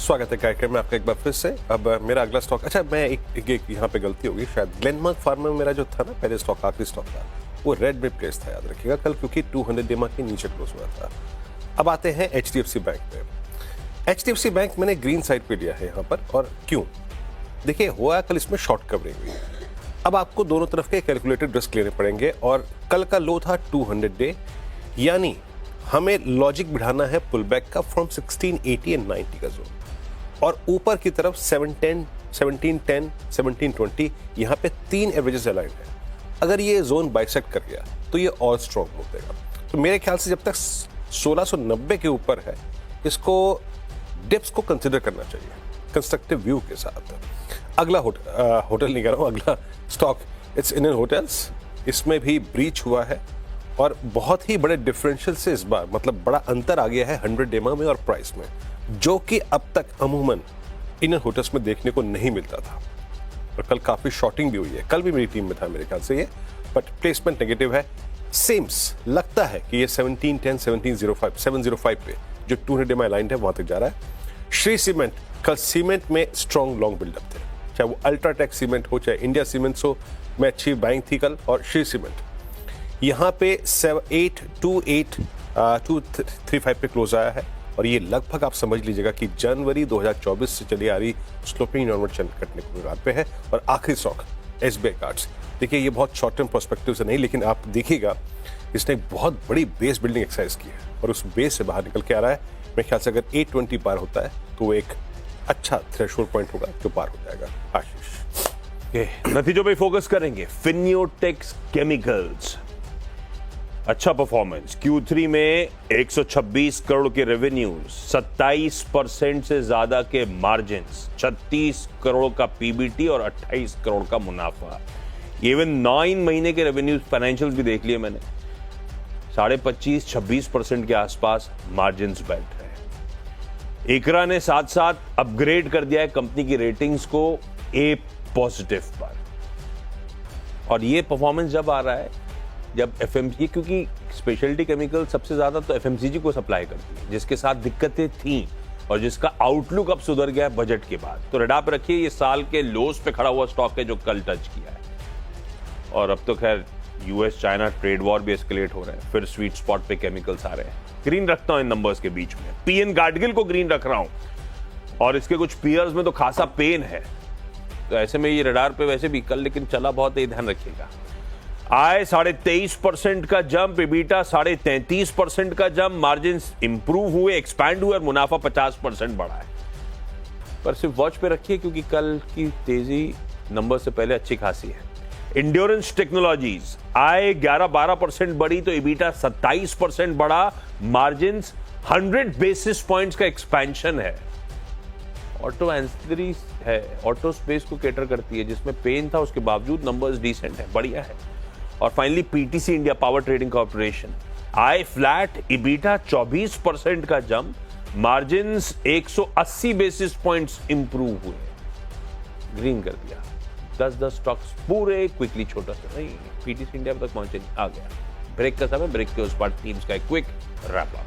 स्वागत है कार्यक्रम में आपका एक बार फिर से। अब मेरा अगला स्टॉक, अच्छा मैं एक यहाँ पे गलती होगी शायद, ग्लेनमार्क फार्मा में मेरा जो था ना पहले स्टॉक, आखिरी स्टॉक था, वो रेड में प्लेस था, याद रखिएगा कल, क्योंकि 200 डेमा के नीचे क्लोज हुआ था। अब आते हैं HDFC बैंक पे। HDFC बैंक मैंने ग्रीन साइड पे लिया है यहाँ पर, और क्यों? देखिए हुआ कल इसमें शॉर्ट कवरिंग हुई। अब आपको दोनों तरफ के कैलकुलेटेड रिस्क लेने पड़ेंगे, और कल का लो था 200 डे, यानी हमें लॉजिक बढ़ाना है पुल बैक का फ्रॉम 1680 एंड 90 का जोन, और ऊपर की तरफ 1710, 1710, 1720, यहाँ पे 3 एवरेजेस अलाइंड है। अगर ये जोन बाइसेक्ट कर गया तो ये और स्ट्रॉन्ग मूव देगा। तो मेरे ख्याल से जब तक 1690 के ऊपर है, इसको डिप्स को कंसिडर करना चाहिए कंस्ट्रक्टिव व्यू के साथ। अगला होटल नहीं कह रहा हूँ, अगला स्टॉक इट्स इंडियन होटल्स। इसमें भी ब्रीच हुआ है, और बहुत ही बड़े डिफरेंशियल से इस बार, मतलब बड़ा अंतर आ गया है 100 डेमा में और प्राइस में, जो कि अब तक अमूमन इंडियन होटल्स में देखने को नहीं मिलता था। और कल काफी शॉर्टिंग भी हुई है, कल भी मेरी टीम में था मेरे ख्याल से ये, बट प्लेसमेंट नेगेटिव है। सेम्स लगता है कि ये 1710, 1705, 705 पे जो 200 डेमा अलाइंड है वहां तक जा रहा है। श्री सीमेंट, कल सीमेंट में स्ट्रॉन्ग लॉन्ग बिल्डअप थे, चाहे वो अल्ट्राटेक सीमेंट हो, चाहे इंडिया सीमेंट्स हो, में अच्छी बाइंग थी कल। और श्री सीमेंट यहाँ पे 235 पे क्लोज आया है, और ये लगभग आप समझ लीजिएगा कि जनवरी 2024 से चली आ रही स्लोपिंग डाउनवर्ड चल कटने को कगार पे है। और आखिरी स्टॉक SBI कार्ड्स। देखिए ये बहुत शॉर्ट टर्म पर्सपेक्टिव से नहीं, लेकिन आप देखिएगा इसने एक बहुत बड़ी बेस बिल्डिंग एक्सरसाइज की है, और उस बेस से बाहर निकल के आ रहा है। मेरे ख्याल से अगर 820 पार होता है तो एक अच्छा थ्रेशोल्ड पॉइंट होगा जो पार हो जाएगा। आशीष नतीजों पे फोकस करेंगे। फिनियोटेक्स केमिकल्स अच्छा परफॉर्मेंस, Q3 में 126 करोड़ के रेवेन्यूज, 27% से ज्यादा के मार्जिन्स, 36 करोड़ का PBT और 28 करोड़ का मुनाफा। इवन 9 महीने के रेवेन्यूज फाइनेंशियल्स भी देख लिए मैंने, 25-26% के आसपास मार्जिन्स बैठ रहे हैं। इकरा ने साथ साथ अपग्रेड कर दिया है कंपनी की रेटिंग्स को A पॉजिटिव पर। और ये परफॉर्मेंस जब आ रहा है जब FMCG, क्योंकि स्पेशलिटी केमिकल सबसे ज्यादा तो FMCG को सप्लाई करती है, जिसके साथ दिक्कतें थी और जिसका आउटलुक अब सुधर गया है बजट के बाद। तो रेडा पे रखिए, ये साल के लोस पे खड़ा हुआ स्टॉक है जो कल टच किया है। और अब तो खैर US चाइना ट्रेड वॉर भी एस्केलेट हो रहा है, फिर स्वीट स्पॉट पे केमिकल्स आ रहे हैं। ग्रीन रखता हूं इन नंबर्स के बीच में, PN गार्डगिल को ग्रीन रख रहा हूं, और इसके कुछ पीयर्स में तो खासा पेन है। तो ऐसे में ये रडार पे वैसे भी कल लेकिन चला बहुत है, ध्यान रखिएगा। आय 23.5% का जंप, EBITDA 33.5% का जंप, मार्जिन इंप्रूव हुए, एक्सपैंड हुए, और मुनाफा 50% बढ़ा है। पर सिर्फ वॉच पे रखिए, क्योंकि कल की तेजी नंबर से पहले अच्छी खासी है। इंड्योरेंस टेक्नोलॉजीज, आय 11-12% बढ़ी तो EBITDA 27% बढ़ा, मार्जिन 100 बेसिस पॉइंट्स का एक्सपेंशन है। ऑटो एंसिलरी है, ऑटो स्पेस को कैटर करती है, जिसमें पेन था उसके बावजूद नंबर्स डिसेंट है, बढ़िया है। और finally PTC India power trading corporation, आय फ्लैट, EBITDA 24% का jump, margins 180 basis points improve हुए, ग्रीन कर दिया। 10 स्टॉक्स पूरे क्विकली, छोटा सा नहीं, PTC इंडिया तक पहुंचे नहीं, आ गया। ब्रेक का समय, ब्रेक के उस पार टीम्स का एक क्विक रैप अप।